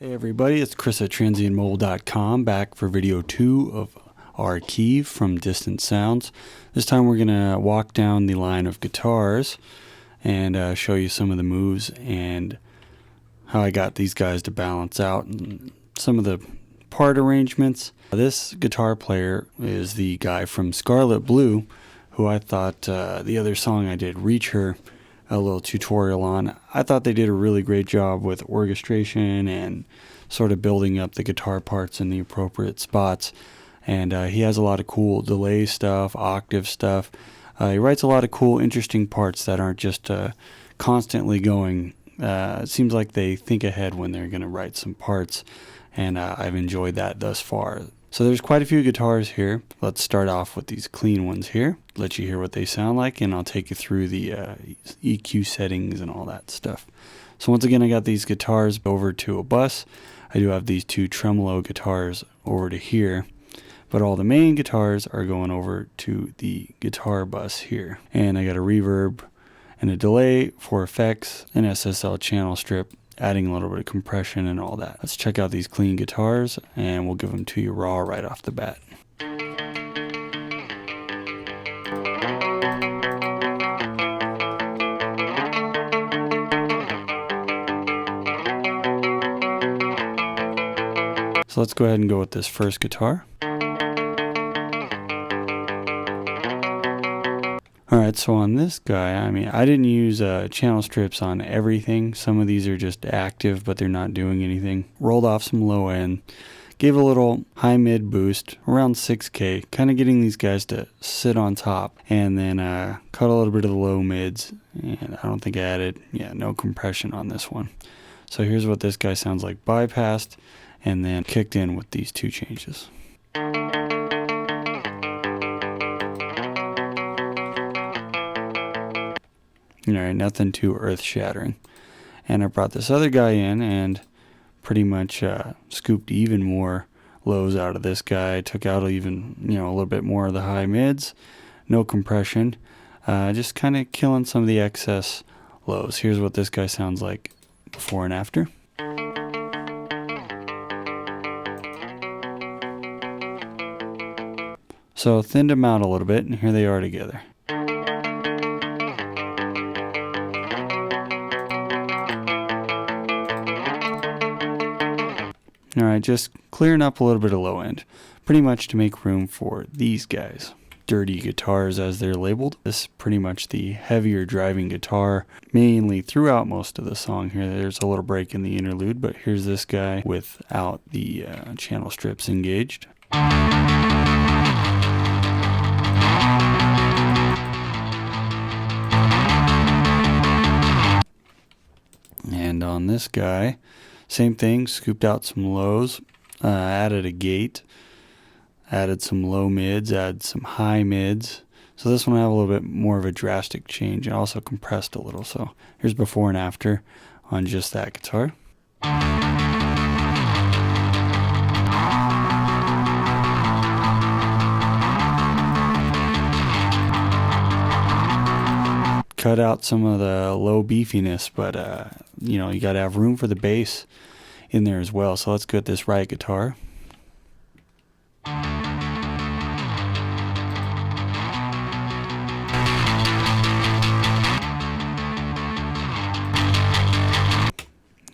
Hey everybody, it's Chris at transientmobile.com back for video 2 of Archive from Distant Sounds. This time we're going to walk down the line of guitars and show you some of the moves and how I got these guys to balance out and some of the part arrangements. This guitar player is the guy from Scarlet Blue, who I thought the other song I did, Reach Her, a little tutorial on. I thought they did a really great job with orchestration and sort of building up the guitar parts in the appropriate spots. And he has a lot of cool delay stuff, octave stuff. He writes a lot of cool, interesting parts that aren't just constantly going. It seems like they think ahead when they're going to write some parts, and I've enjoyed that thus far. So there's quite a few guitars here. Let's start off with these clean ones here. Let you hear what they sound like, and I'll take you through the EQ settings and all that stuff. So once again, I got these guitars over to a bus. I do have these two tremolo guitars over to here, but all the main guitars are going over to the guitar bus here. And I got a reverb and a delay for effects, an SSL channel strip, adding a little bit of compression and all that. Let's check out these clean guitars and we'll give them to you raw right off the bat. So let's go ahead and go with this first guitar. Alright, so on this guy, I didn't use channel strips on everything. Some of these are just active, but they're not doing anything. Rolled off some low end. Gave a little high-mid boost, around 6K, kind of getting these guys to sit on top. And then cut a little bit of the low mids, and I don't think I added, no compression on this one. So here's what this guy sounds like bypassed, and then kicked in with these two changes. Alright, nothing too earth-shattering. And I brought this other guy in and pretty much scooped even more lows out of this guy. Took out even, a little bit more of the high mids. No compression. Just kind of killing some of the excess lows. Here's what this guy sounds like before and after. So thinned them out a little bit, and here they are together. Alright, just clearing up a little bit of low end, pretty much to make room for these guys. Dirty guitars as they're labeled. This is pretty much the heavier driving guitar, mainly throughout most of the song here. There's a little break in the interlude, but here's this guy without the channel strips engaged. And on this guy, same thing, scooped out some lows, added a gate, added some low mids, added some high mids. So this one I have a little bit more of a drastic change, and also compressed a little. So here's before and after on just that guitar. Cut out some of the low beefiness, but you got to have room for the bass in there as well. So let's go with this right guitar.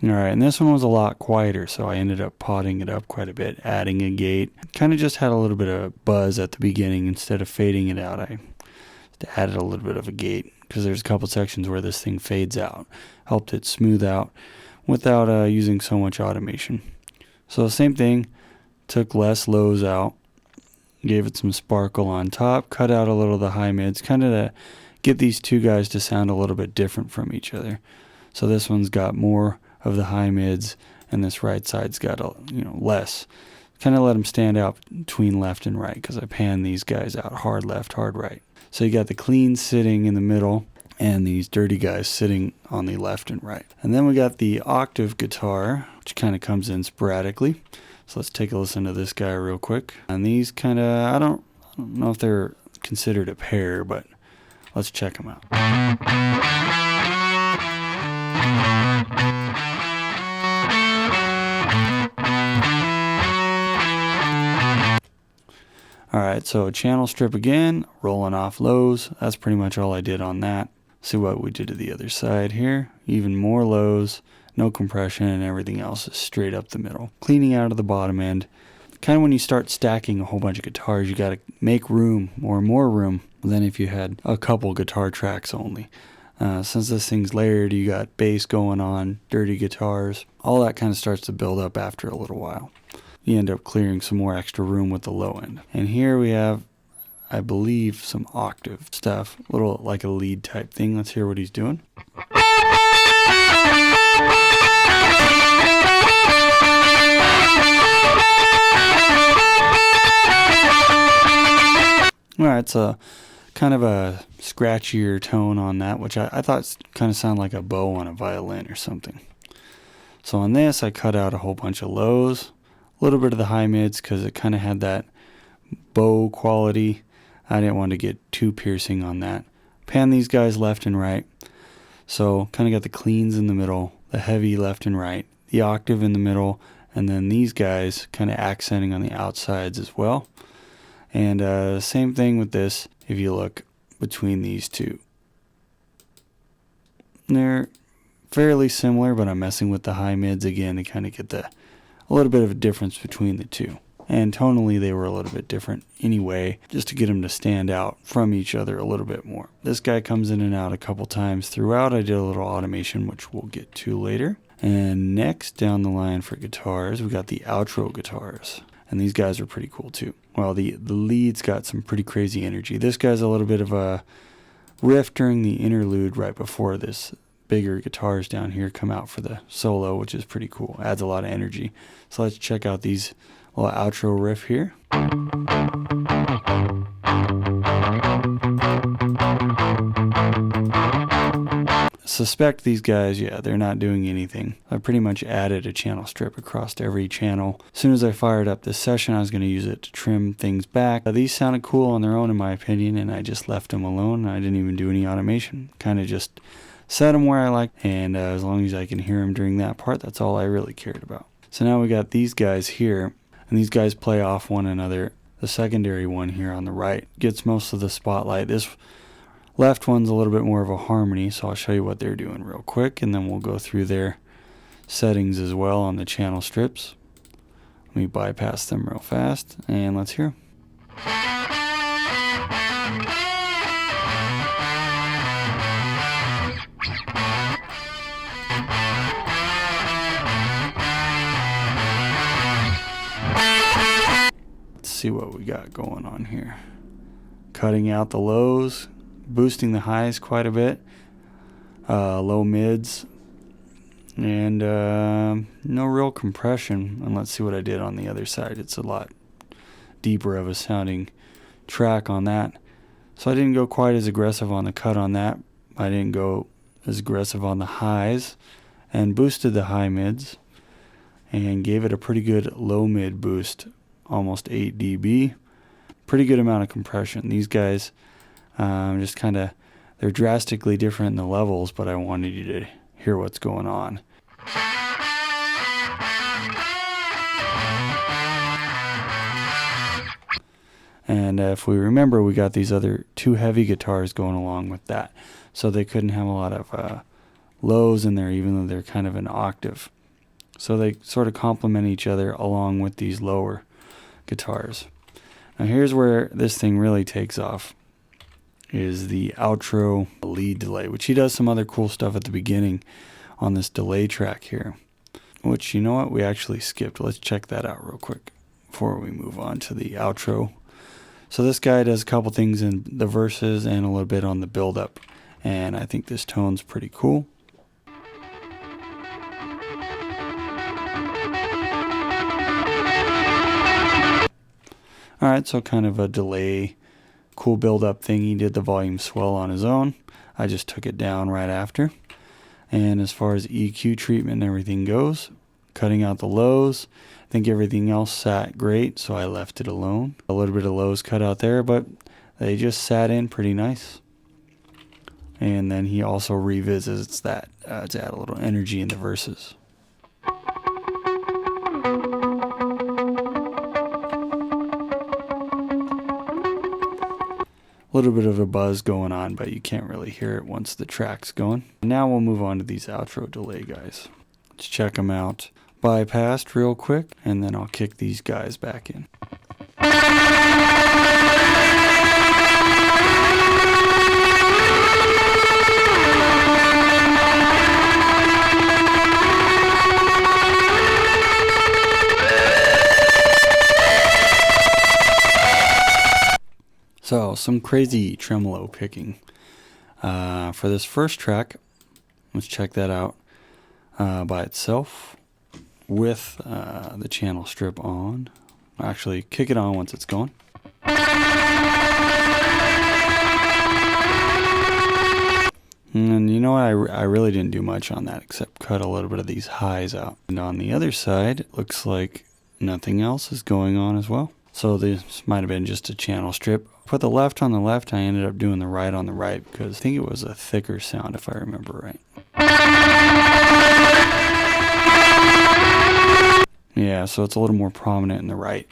Alright, and this one was a lot quieter, so I ended up potting it up quite a bit, adding a gate. Kind of just had a little bit of buzz at the beginning. Instead of fading it out, I added a little bit of a gate, because there's a couple sections where this thing fades out. Helped it smooth out without using so much automation. So same thing, took less lows out, gave it some sparkle on top, cut out a little of the high mids, kind of to get these two guys to sound a little bit different from each other. So this one's got more of the high mids, and this right side's got less. Kind of let them stand out between left and right, because I pan these guys out hard left, hard right. So you got the clean sitting in the middle, and these dirty guys sitting on the left and right. And then we got the octave guitar, which kind of comes in sporadically. So let's take a listen to this guy real quick. And these kind of, I don't know if they're considered a pair, but let's check them out. Alright, so channel strip again, rolling off lows. That's pretty much all I did on that. See what we did to the other side here. Even more lows, no compression, and everything else is straight up the middle. Cleaning out of the bottom end. Kind of when you start stacking a whole bunch of guitars, you got to make room, or more room, than if you had a couple guitar tracks only. Since this thing's layered, you got bass going on, dirty guitars. All that kind of starts to build up after a little while. You end up clearing some more extra room with the low end. And here we have, I believe, some octave stuff, a little like a lead type thing. Let's hear what he's doing. Alright, so kind of a scratchier tone on that, which I thought kind of sounded like a bow on a violin or something. So on this, I cut out a whole bunch of lows, a little bit of the high mids because it kind of had that bow quality. I didn't want to get too piercing on that. Pan these guys left and right. So kind of got the cleans in the middle, the heavy left and right, the octave in the middle, and then these guys kind of accenting on the outsides as well. And same thing with this if you look between these two. They're fairly similar, but I'm messing with the high mids again to kind of get a little bit of a difference between the two. And tonally they were a little bit different anyway, just to get them to stand out from each other a little bit more. This guy comes in and out a couple times throughout. I did a little automation, which we'll get to later. And next down the line for guitars, we got the outro guitars. And these guys are pretty cool too. Well, the lead's got some pretty crazy energy. This guy's a little bit of a riff during the interlude right before this bigger guitars down here come out for the solo, which is pretty cool. Adds a lot of energy. So let's check out these little outro riff here. Suspect these guys, yeah, they're not doing anything. I pretty much added a channel strip across every channel. As soon as I fired up this session, I was going to use it to trim things back. These sounded cool on their own in my opinion, and I just left them alone. I didn't even do any automation. Kind of just set them where I like, and as long as I can hear them during that part, that's all I really cared about. So now we got these guys here, and these guys play off one another. The secondary one here on the right gets most of the spotlight. This left one's a little bit more of a harmony, so I'll show you what they're doing real quick, and then we'll go through their settings as well on the channel strips. Let me bypass them real fast, and let's hear. Let's see what we got going on here. Cutting out the lows, boosting the highs quite a bit, low mids, and no real compression. And let's see what I did on the other side. It's a lot deeper of a sounding track on that. So I didn't go quite as aggressive on the cut on that. I didn't go as aggressive on the highs, and boosted the high mids and gave it a pretty good low mid boost, almost 8 dB. Pretty good amount of compression. These guys just kind of, they're drastically different in the levels, but I wanted you to hear what's going on. And if we remember, we got these other two heavy guitars going along with that, so they couldn't have a lot of lows in there, even though they're kind of an octave. So they sort of complement each other along with these lower guitars. Now here's where this thing really takes off, is the outro lead delay, which he does some other cool stuff at the beginning on this delay track here, which, you know what, we actually skipped. Let's check that out real quick before we move on to the outro. So this guy does a couple things in the verses and a little bit on the build up, and I think this tone's pretty cool. Alright, so kind of a delay, cool build-up thing. He did the volume swell on his own. I just took it down right after. And as far as EQ treatment and everything goes, cutting out the lows, I think everything else sat great, so I left it alone. A little bit of lows cut out there, but they just sat in pretty nice. And then he also revisits that to add a little energy in the verses. little bit of a buzz going on, but you can't really hear it once the track's going. Now we'll move on to these outro delay guys. Let's check them out. Bypassed real quick, and then I'll kick these guys back in. So, some crazy tremolo picking. For this first track, let's check that out by itself with the channel strip on. Actually, kick it on once it's going. And you know what, I really didn't do much on that except cut a little bit of these highs out. And on the other side, it looks like nothing else is going on as well. So this might have been just a channel strip. Put the left on the left, I ended up doing the right on the right because I think it was a thicker sound if I remember right. Yeah, so it's a little more prominent in the right,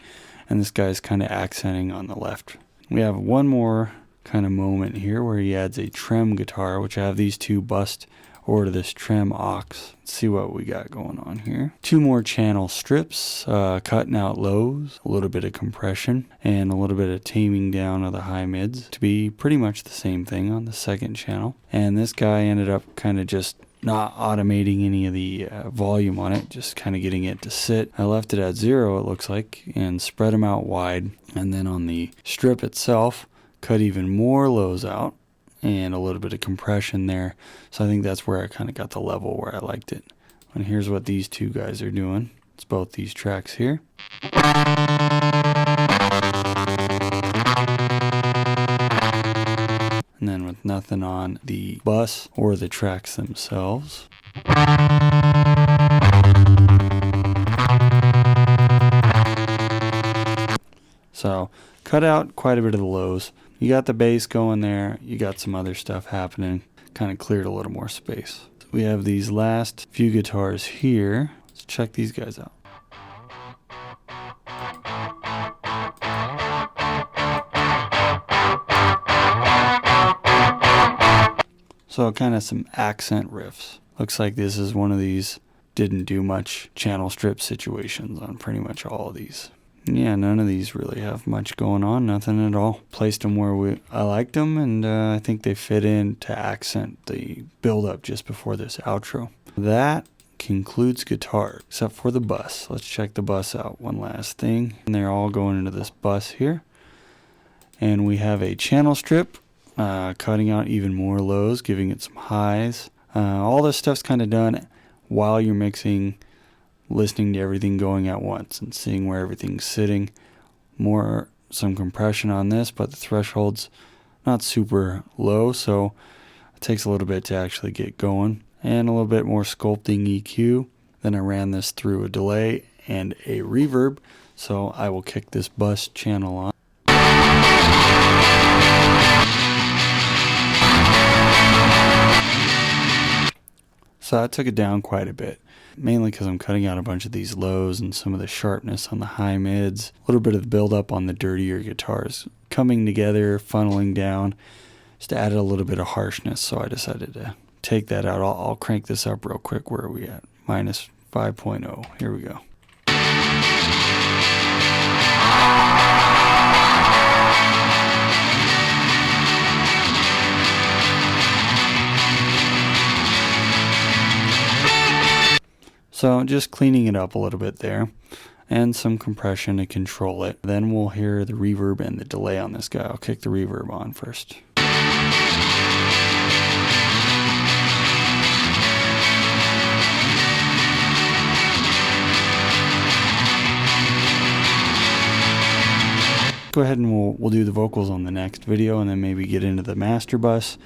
and this guy's kind of accenting on the left. We have one more kind of moment here where he adds a trem guitar, which I have these two bust over to this trem aux. Let's see what we got going on here. Two more channel strips, cutting out lows, a little bit of compression, and a little bit of taming down of the high mids to be pretty much the same thing on the second channel. And this guy ended up kind of just not automating any of the volume on it, just kind of getting it to sit. I left it at 0, it looks like, and spread them out wide. And then on the strip itself, cut even more lows out and a little bit of compression there. So I think that's where I kind of got the level where I liked it. And here's what these two guys are doing. It's both these tracks here. And then with nothing on the bus or the tracks themselves. So cut out quite a bit of the lows. You got the bass going there, you got some other stuff happening, kind of cleared a little more space. We have these last few guitars here. Let's check these guys out. So kind of some accent riffs. Looks like this is one of these didn't do much channel strip situations on pretty much all of these. Yeah, none of these really have much going on, nothing at all. Placed them where I liked them, and I think they fit in to accent the build-up just before this outro. That concludes guitar, except for the bus. Let's check the bus out one last thing. And they're all going into this bus here. And we have a channel strip, cutting out even more lows, giving it some highs. All this stuff's kind of done while you're mixing, listening to everything going at once and seeing where everything's sitting. Some compression on this, but the threshold's not super low, so it takes a little bit to actually get going. And a little bit more sculpting EQ. Then I ran this through a delay and a reverb, so I will kick this bus channel on. So I took it down quite a bit, mainly because I'm cutting out a bunch of these lows and some of the sharpness on the high mids, a little bit of the build up on the dirtier guitars, coming together, funneling down, just added a little bit of harshness, so I decided to take that out. I'll crank this up real quick. Where are we at? Minus 5.0. Here we go. So just cleaning it up a little bit there, and some compression to control it. Then we'll hear the reverb and the delay on this guy. I'll kick the reverb on first. Go ahead and we'll do the vocals on the next video, and then maybe get into the master bus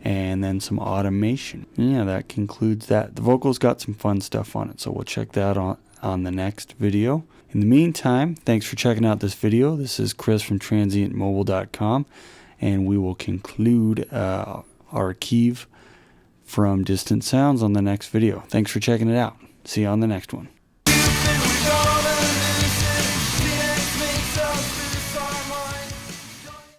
and then some automation. Yeah, that concludes that. The vocals got some fun stuff on it, so we'll check that on the next video. In the meantime, thanks for checking out this video. This is Chris from TransientMobile.com, and we will conclude our Kiev from Distant Sounds on the next video. Thanks for checking it out. See you on the next one.